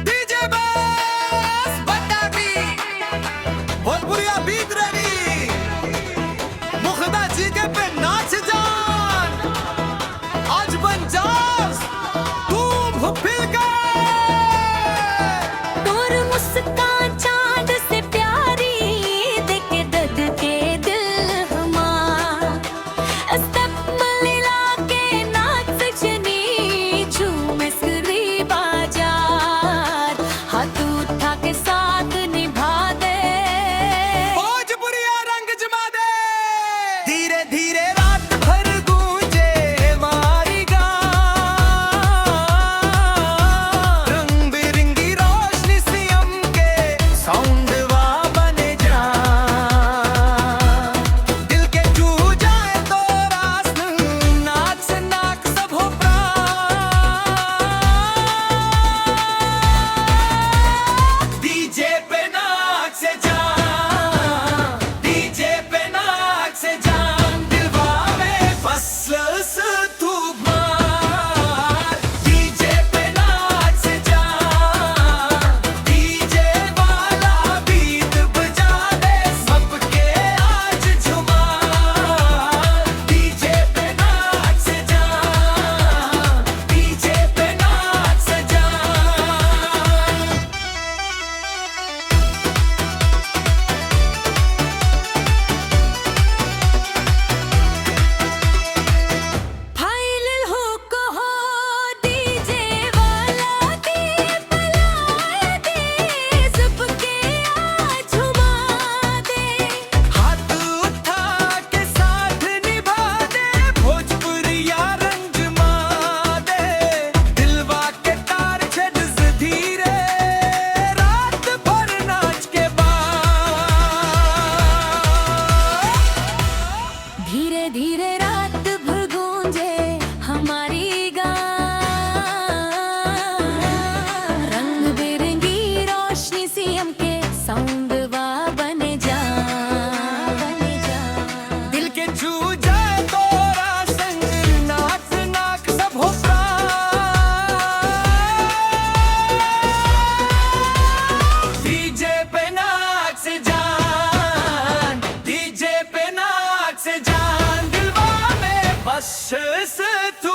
DJ बस बतावी भोजपुरिया बीत रही मुखदा जी के पे नाच जान आज बन जास तू भुफिल का तोर मुस्कान चांद से प्यारी देखे दद के दिल हमार स्टेप मिला के नाच सजनी झूमे सरी बाजार हाथ उठा के साथ निभा दे भोजपुरिया रंग जमा दे धीरे धीरे रात भर गूंजे हमारी गान रंग बिरंगी रोशनी सीएम के साउंड वा बने जा दिल के छू जाए तो रास नाक से नाक सब हो प्राण डीजे पे नाक से जान डीजे पे नाक से जान दिलवा में फसलस तू मार डीजे पे नाक से जान डीजे वाला बीट बजा दे सबके आज झुमार डीजे पे नाक से जान डीजे पे नाक से जान फाइल हो कहो डीजे वाला दे पलाए दे सबके आज झुमा दे हाथ उठा के साथ निभा दे भोजपुरिया रंग जमा दे दिलवा के तार छेद से धीरे रात भर नाच के बाद धीरे धीरे रात भर गूंजे हमारी गान रंग बिरंगी रोशनी सीएम के साउंड वा बने जा दिल के छू जाए तो संग नाक से नाक सब हो प्राण डीजे पे नाक से जान डीजे पे नाक से जान दिलवा में बस से तू